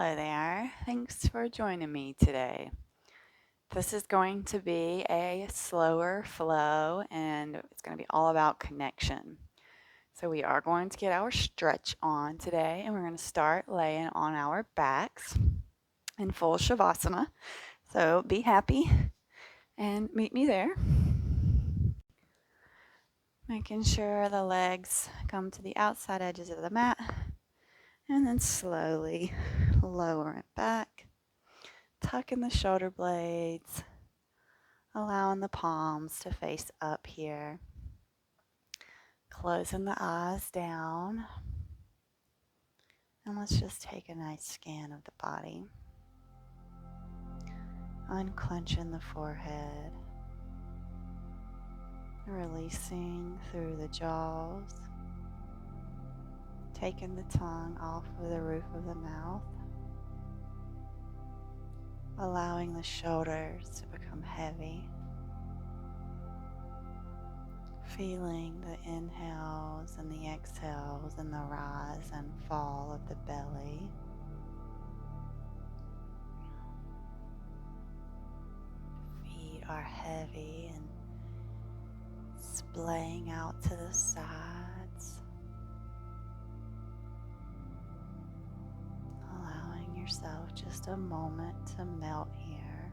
Hello there. Thanks for joining me today. This is going to be a slower flow and it's going to be all about connection. So, we are going to get our stretch on today and we're going to start laying on our backs in full Shavasana. So, be happy and meet me there. Making sure the legs come to the outside edges of the mat and then slowly lower it back. Tucking the shoulder blades, allowing the palms to face up here. Closing the eyes down. And let's just take a nice scan of the body. Unclenching the forehead. Releasing through the jaws. Taking the tongue off of the roof of the mouth. Allowing the shoulders to become heavy. Feeling the inhales and the exhales and the rise and fall of the belly. Feet are heavy and splaying out to the sides. Allowing yourself just a moment to melt here.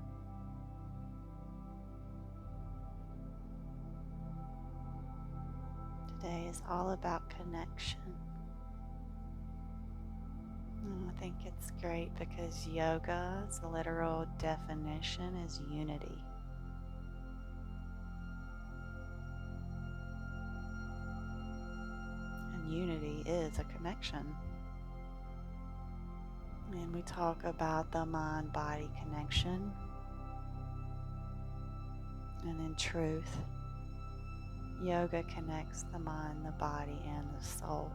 Today is all about connection. And I think it's great because yoga's literal definition is unity. And unity is a connection. And we talk about the mind-body connection. And in truth, yoga connects the mind, the body, and the soul.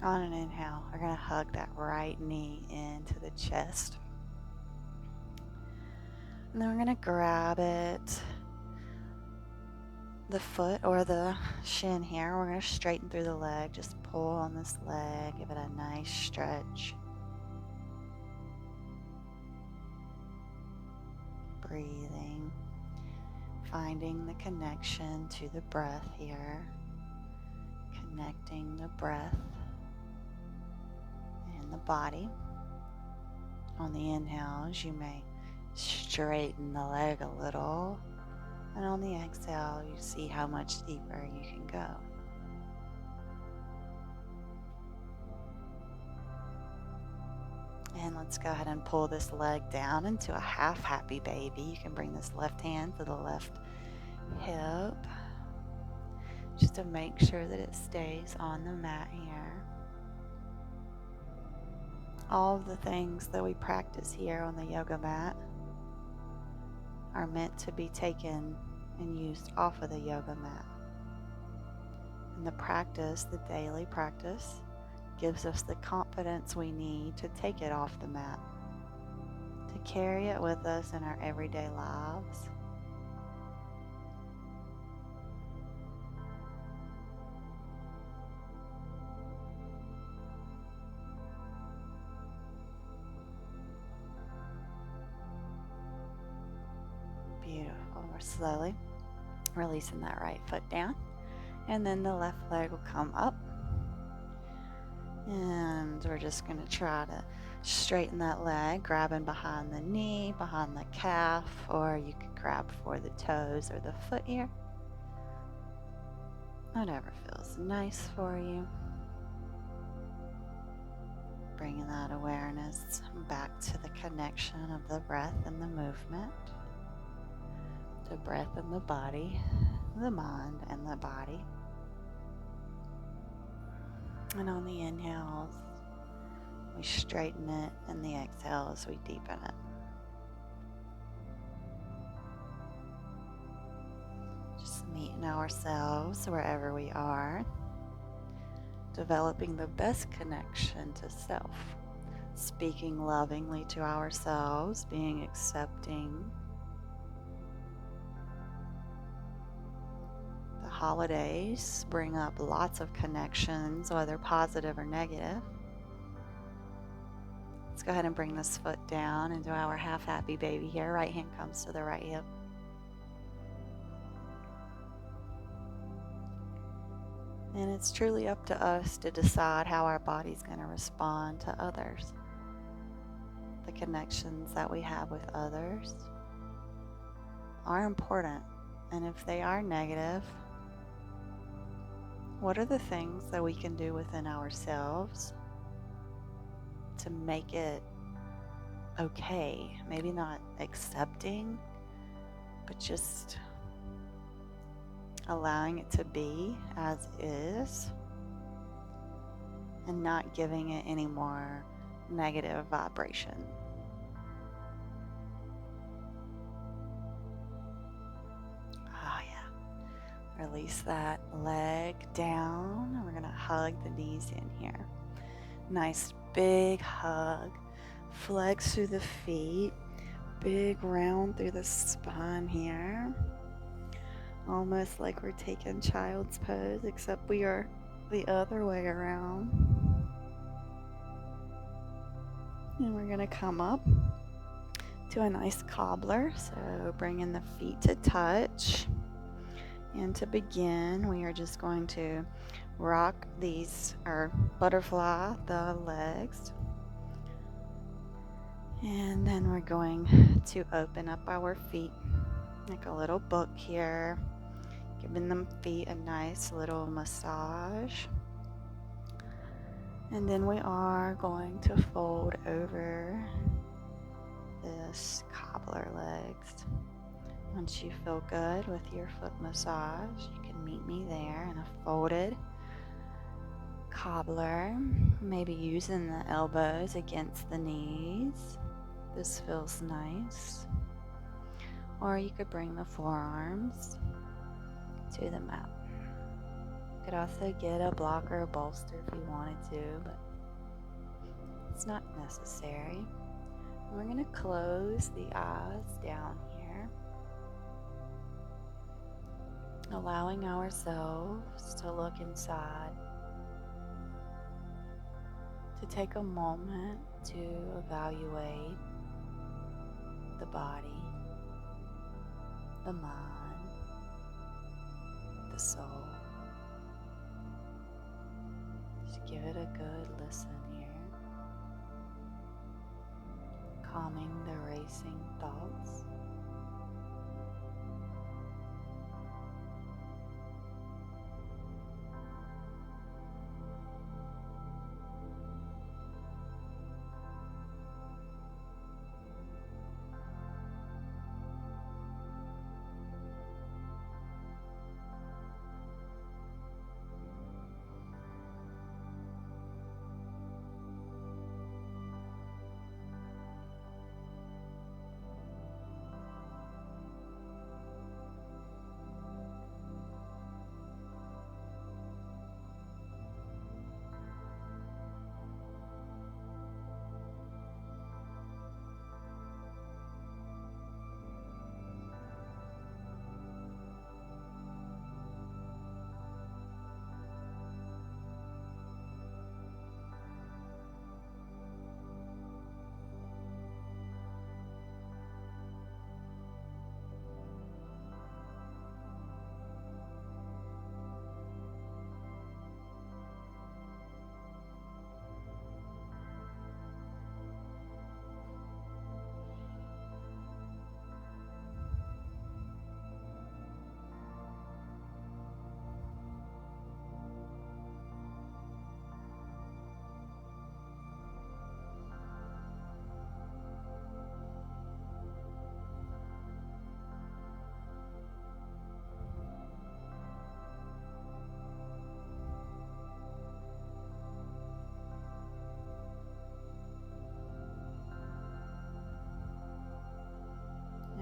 On an inhale, we're going to hug that right knee into the chest. And then we're going to grab it, the foot or the shin here. We're going to straighten through the leg. Just pull on this leg, give it a nice stretch. Breathing, finding the connection to the breath here, connecting the breath and the body. On the inhales, you may straighten the leg a little, and on the exhale, you see how much deeper you can go. And let's go ahead and pull this leg down into a half happy baby. You can bring this left hand to the left hip just to make sure that it stays on the mat here. All of the things that we practice here on the yoga mat are meant to be taken and used off of the yoga mat. And the practice, the daily practice, gives us the confidence we need to take it off the mat, to carry it with us in our everyday lives. Beautiful. We're slowly releasing that right foot down, and then the left leg will come up. And we're just going to try to straighten that leg, grabbing behind the knee, behind the calf, or you can grab for the toes or the foot here. Whatever feels nice for you. Bringing that awareness back to the connection of the breath and the movement. The breath and the body, the mind and the body. And on the inhales, we straighten it, and the exhales, we deepen it. Just meeting ourselves wherever we are, developing the best connection to self, speaking lovingly to ourselves, being accepting, the holidays bring up lots of connections, whether positive or negative. Let's go ahead and bring this foot down into our half happy baby here. Right hand comes to the right hip. And it's truly up to us to decide how our body's going to respond to others. The connections that we have with others are important. And if they are negative, what are the things that we can do within ourselves to make it okay? Maybe not accepting, but just allowing it to be as is and not giving it any more negative vibration. Oh yeah. Release that leg down. We're going to hug the knees in here. Nice big hug. Flex through the feet. Big round through the spine here. Almost like we're taking child's pose, except we are the other way around. And we're going to come up to a nice cobbler. So bringing the feet to touch. And to begin, we are just going to rock these, or butterfly the legs. And then we're going to open up our feet like a little book here, giving them feet a nice little massage. And then we are going to fold over this cobbler legs. Once you feel good with your foot massage, you can meet me there in a folded cobbler, maybe using the elbows against the knees. This feels nice. Or you could bring the forearms to the mat. You could also get a block or a bolster if you wanted to, but it's not necessary. And we're going to close the eyes down here, allowing ourselves to look inside, to take a moment to evaluate the body, the mind, the soul. Just give it a good listen here, calming the racing thoughts.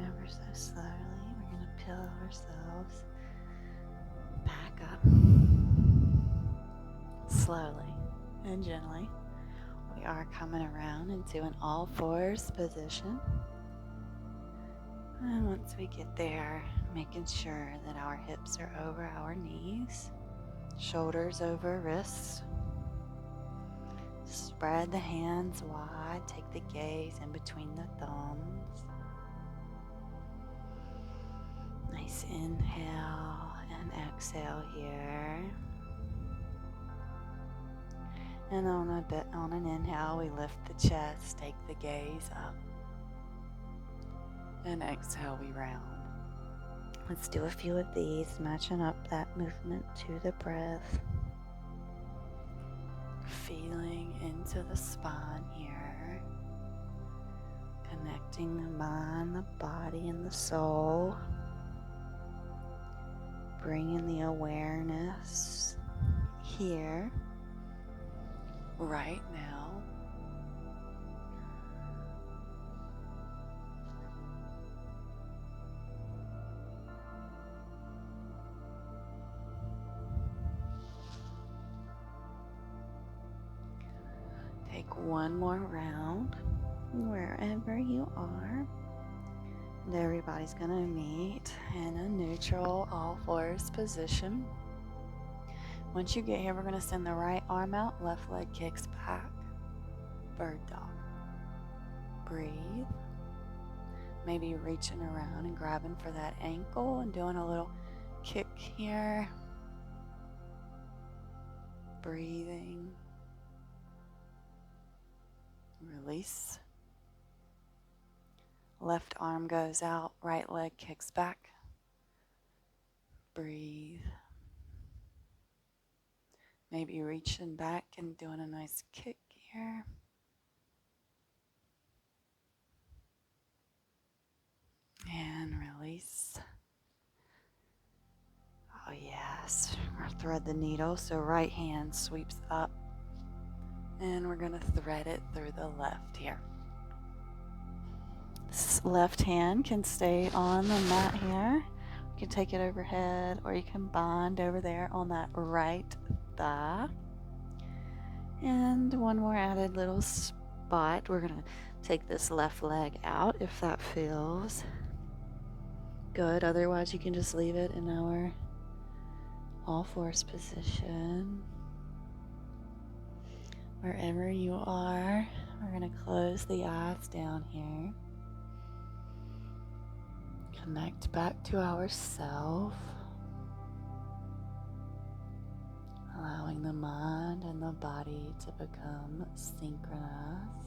Ever so slowly, we're going to peel ourselves back up. Slowly and gently, we are coming around into an all fours position. And once we get there, Making sure that our hips are over our knees, shoulders over wrists. Spread the hands wide, take the gaze in between the thumbs. Nice inhale and exhale here. And on an inhale, we lift the chest, take the gaze up. And exhale, we round. Let's do a few of these, matching up that movement to the breath. Feeling into the spine here. Connecting the mind, the body, and the soul. Bringing the awareness here, right now. Take one more round wherever you are. And everybody's going to meet in a neutral all fours position. Once you get here, we're going to send the right arm out, left leg kicks back. Bird dog. Breathe. Maybe reaching around and grabbing for that ankle and doing a little kick here. Breathing. Release. Left arm goes out, right leg kicks back. Breathe. Maybe reaching back and doing a nice kick here. And release. Oh yes, we're gonna thread the needle. So right hand sweeps up and we're gonna thread it through the left here. This left hand can stay on the mat here. You can take it overhead or you can bind over there on that right thigh. And one more added little spot. We're gonna take this left leg out if that feels good. Otherwise you can just leave it in our all fours position. Wherever you are, we're going to close the eyes down here. Connect back to ourself. Allowing the mind and the body to become synchronized.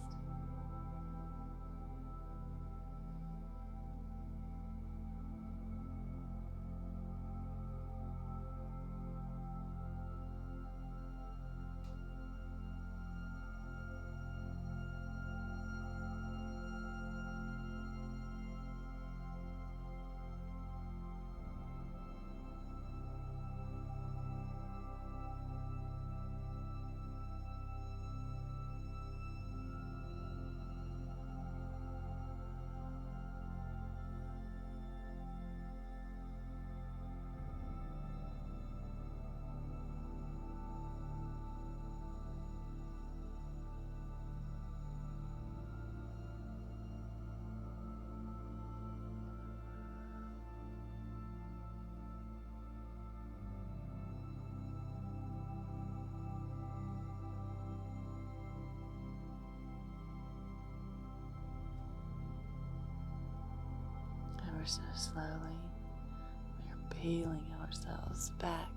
Ever so slowly, we are peeling ourselves back.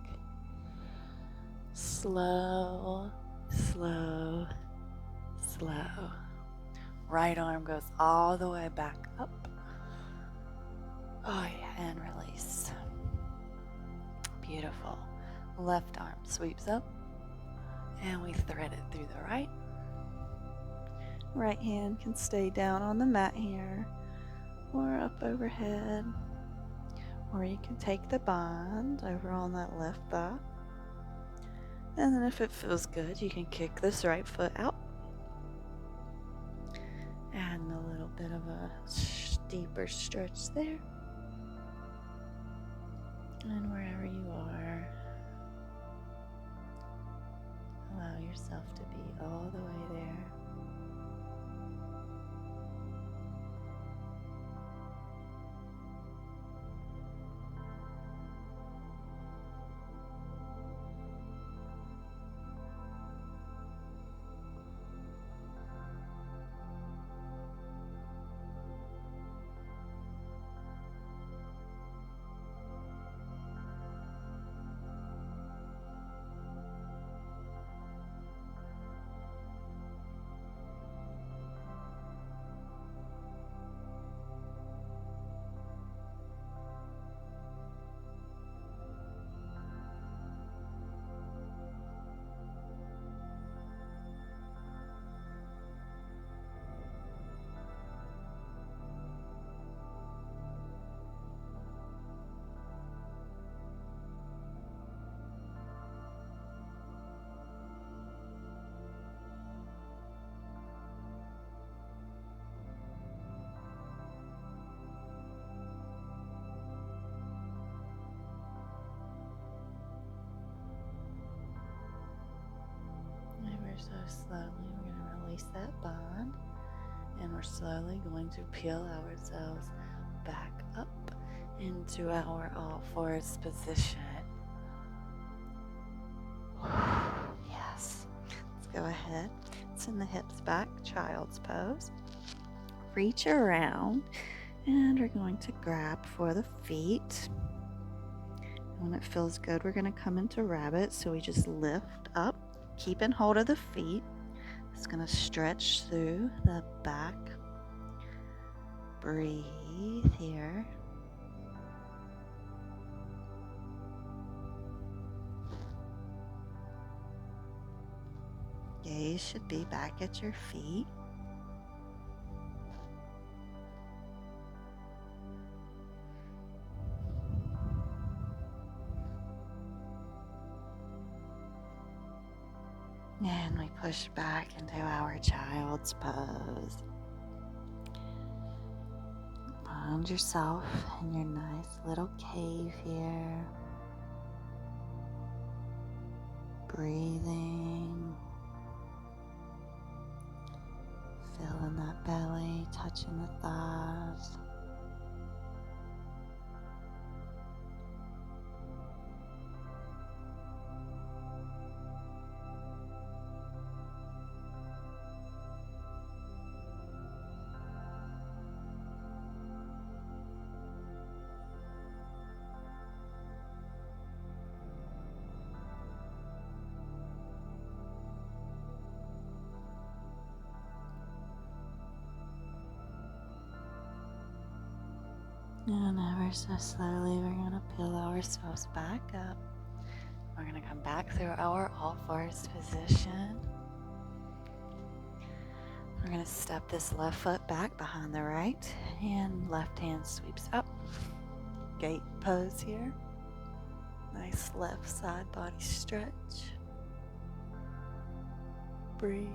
Slow, slow, slow. Right arm goes all the way back up. Oh yeah, and release. Beautiful. Left arm sweeps up and we thread it through the right. Right hand can stay down on the mat here or up overhead, or you can take the bind over on that left thigh, and then if it feels good you can kick this right foot out, adding a little bit of a deeper stretch there. And wherever you are, allow yourself to be all the way there. So slowly we're going to release that bond, and we're slowly going to peel ourselves back up into our all fours position. Yes. Let's go ahead. Send the hips back, child's pose. Reach around, and we're going to grab for the feet. When it feels good, we're going to come into rabbit. So we just lift up, keeping hold of the feet. It's going to stretch through the back. Breathe here. Gaze should be back at your feet. And we push back into our child's pose. Find yourself in your nice little cave here. Breathing. Feeling that belly, touching the thighs. And ever so slowly, we're going to peel ourselves back up. We're going to come back through our all fours position. We're going to step this left foot back behind the right, and left hand sweeps up. Gate pose here. Nice left side body stretch. Breathe.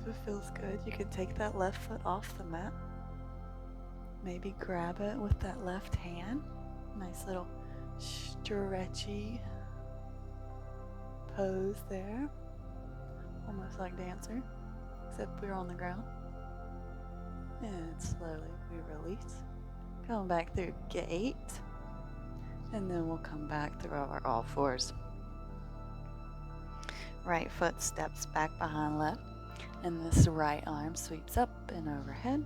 If it feels good, you can take that left foot off the mat. Maybe grab it with that left hand. Nice little stretchy pose there. Almost like dancer, except we're on the ground. And slowly we release. Come back through gate. And then we'll come back through our all fours. Right foot steps back behind left. And this right arm sweeps up and overhead.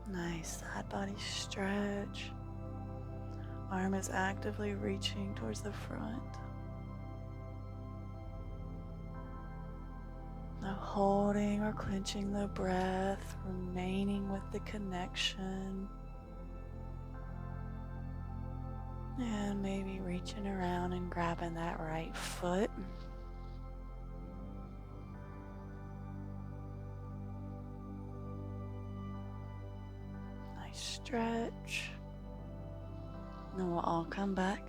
Nice side body stretch. Arm is actively reaching towards the front. Now holding or clenching the breath, remaining with the connection. And maybe reaching around and grabbing that right foot. Nice stretch. Then we'll all come back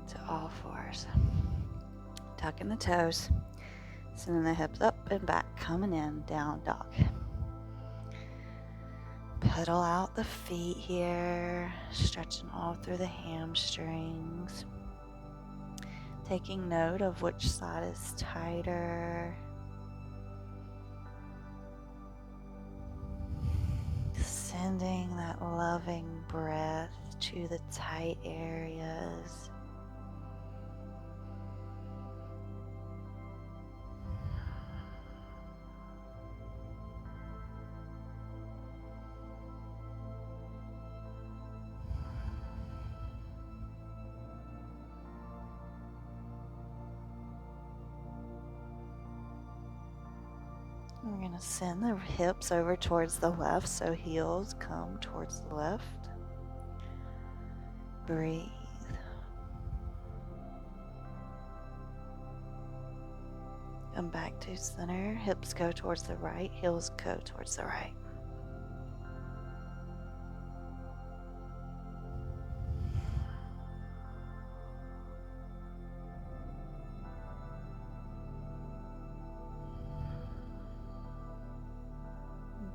to all fours. Tucking the toes. Sending the hips up and back, coming in, down dog. Pedal out the feet here, stretching all through the hamstrings. Taking note of which side is tighter. Sending that loving breath to the tight areas. We're going to send the hips over towards the left, so heels come towards the left. Breathe. Come back to center, hips go towards the right, heels go towards the right.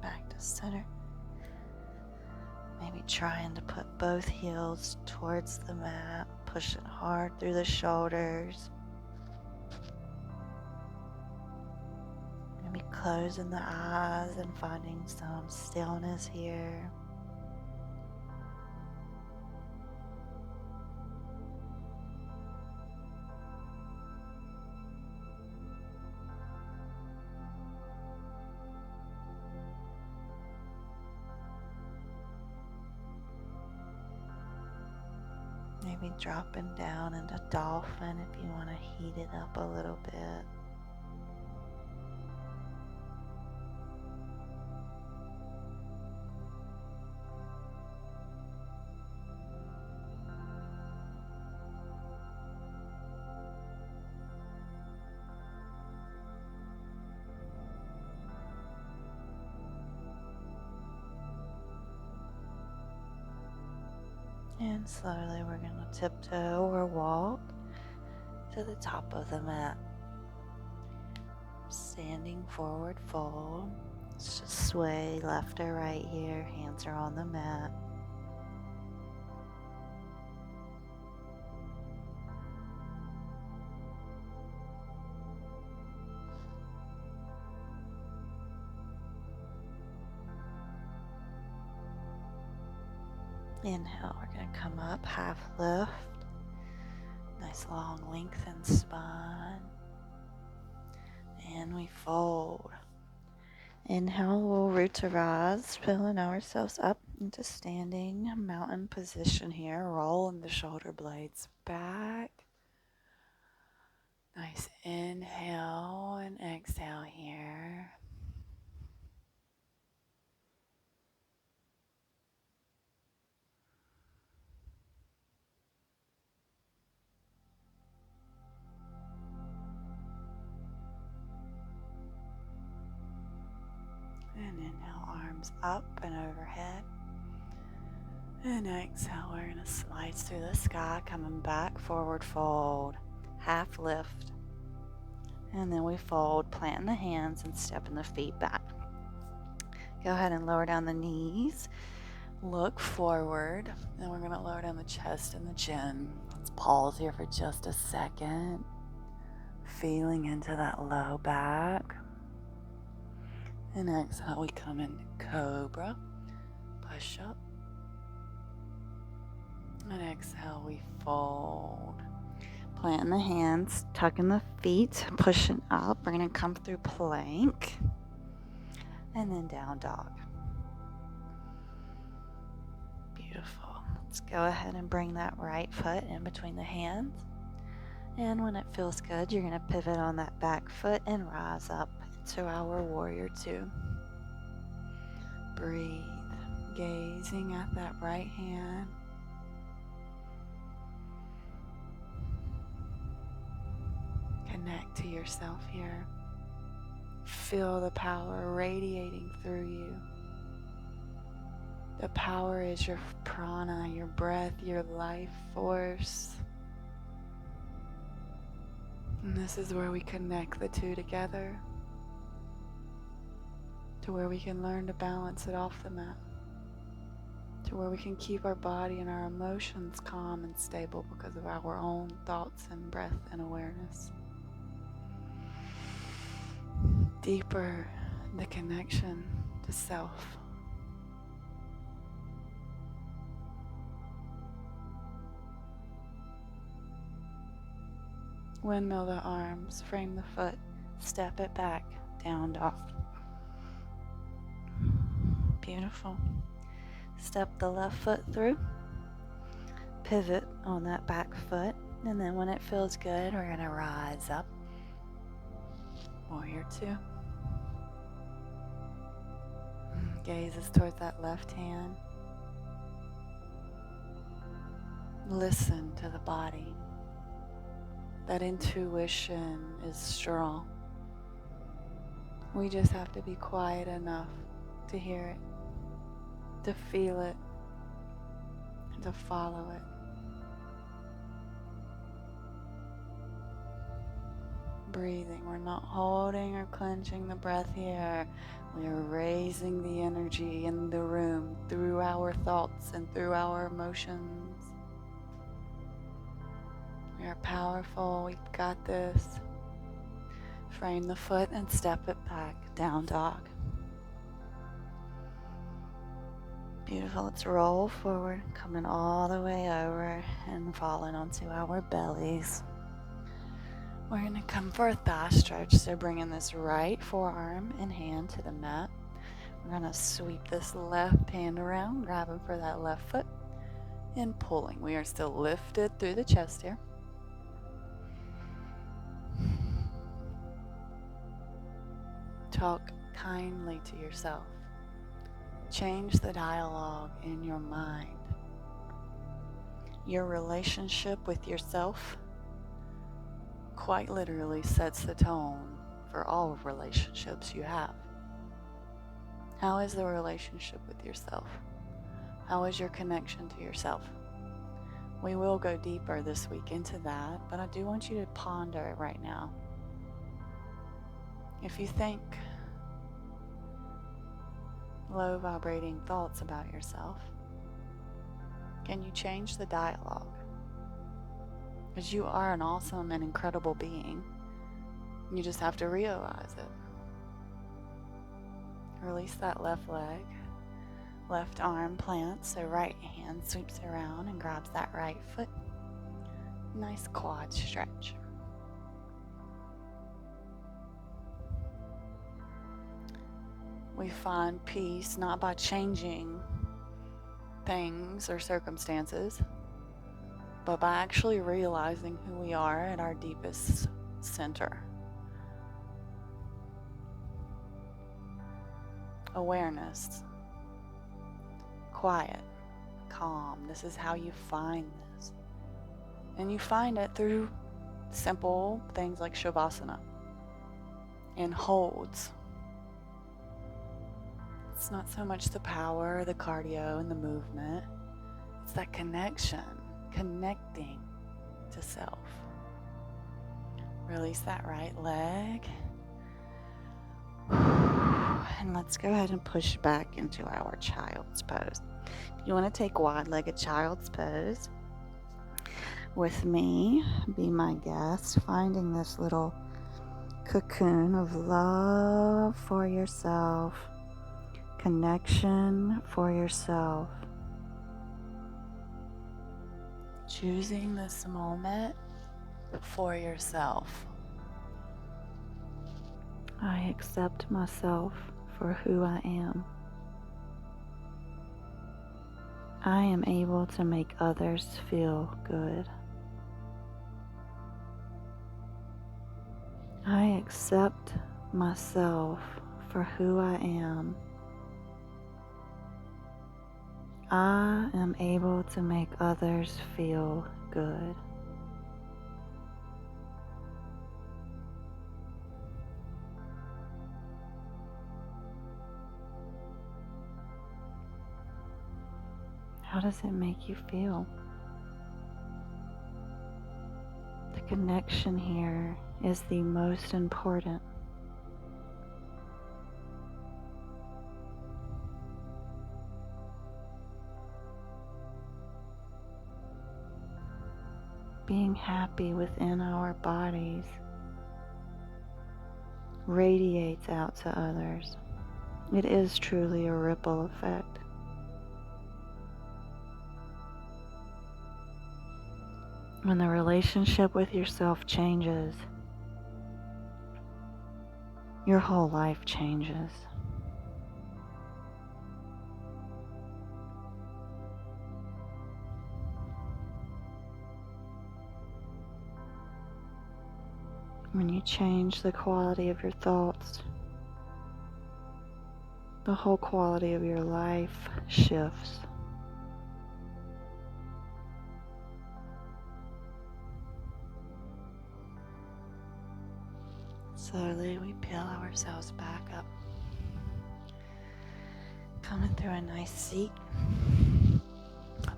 Back to to center. Maybe trying to put both heels towards the mat, pushing hard through the shoulders. Maybe closing the eyes and finding some stillness here. Maybe dropping down into dolphin if you want to heat it up a little bit. And slowly we're going to tiptoe or walk to the top of the mat. Standing forward fold. Let's just sway left or right here. Hands are on the mat. Inhale, we're going to come up, half lift. Nice long lengthened spine. And we fold. Inhale, we'll root to rise, filling ourselves up into standing mountain position here. Rolling the shoulder blades back. Nice inhale and exhale here. And inhale, arms up and overhead. And exhale, we're going to slide through the sky, coming back, forward fold, half lift. And then we fold, planting the hands and stepping the feet back. Go ahead and lower down the knees. Look forward. Then we're going to lower down the chest and the chin. Let's pause here for just a second. Feeling into that low back. And exhale, we come into cobra. Push up. And exhale, we fold. Planting the hands, tucking the feet, pushing up. We're going to come through plank. And then down dog. Beautiful. Let's go ahead and bring that right foot in between the hands. And when it feels good, you're going to pivot on that back foot and rise up into our warrior two. Breathe. Gazing at that right hand. Connect to yourself here. Feel the power radiating through you. The power is your prana, your breath, your life force. And this is where we connect the two together, to where we can learn to balance it off the mat, to where we can keep our body and our emotions calm and stable because of our own thoughts and breath and awareness. Deeper the connection to self. Windmill the arms, frame the foot, step it back, down dog. Beautiful. Step the left foot through, pivot on that back foot, and then when it feels good, we're going to rise up. Warrior two. Gazes towards that left hand. Listen to the body. That intuition is strong. We just have to be quiet enough to hear it, to feel it, and to follow it. breathing. We're not holding or clenching the breath here. We are raising the energy in the room through our thoughts and through our emotions. We are powerful. We've got this. Frame the foot and step it back. Down dog. Beautiful. Let's roll forward, coming all the way over and falling onto our bellies. We're going to come for a thigh stretch. So bringing this right forearm and hand to the mat. We're going to sweep this left hand around, grabbing for that left foot and pulling. We are still lifted through the chest here. Talk kindly to yourself. Change the dialogue in your mind. Your relationship with yourself quite literally sets the tone for all relationships you have. How is the relationship with yourself? How is your connection to yourself? We will go deeper this week into that, but I do want you to ponder it right now. If you think low vibrating thoughts about yourself, can you change the dialogue? Because you are an awesome and incredible being. You just have to realize it. Release that left leg. Left arm plants, so right hand sweeps around and grabs that right foot. Nice quad stretch. We find peace not by changing things or circumstances, but by actually realizing who we are at our deepest center. Awareness, quiet, calm. This is how you find this. And you find it through simple things like Shavasana and holds. It's not so much the power, the cardio, and the movement. It's that connection, connecting to self. Release that right leg. And let's go ahead and push back into our child's pose. If you want to take wide-legged child's pose with me, be my guest, finding this little cocoon of love for yourself, connection for yourself. Choosing this moment for yourself. I accept myself for who I am. I am able to make others feel good. I accept myself for who I am. I am able to make others feel good. How does it make you feel? The connection here is the most important. Being happy within our bodies radiates out to others. It is truly a ripple effect. When the relationship with yourself changes, your whole life changes. When you change the quality of your thoughts, the whole quality of your life shifts. Slowly we peel ourselves back up, coming through a nice seat,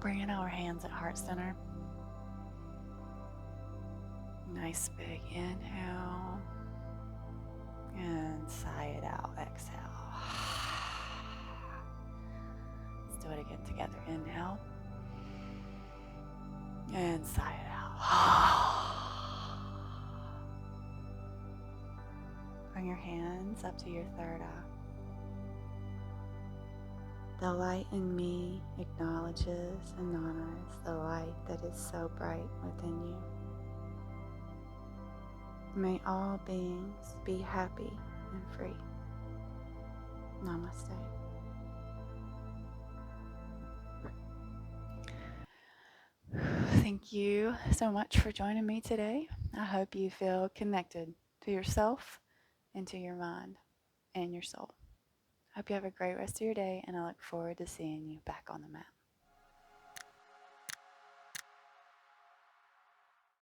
bringing our hands at heart center. Nice big inhale. again together. Inhale. And sigh it out. Bring your hands up to your third eye. The light in me acknowledges and honors the light that is so bright within you. May all beings be happy and free. Namaste. Thank you so much for joining me today. I hope you feel connected to yourself and to your mind and your soul. Hope you have a great rest of your day, and I look forward to seeing you back on the mat.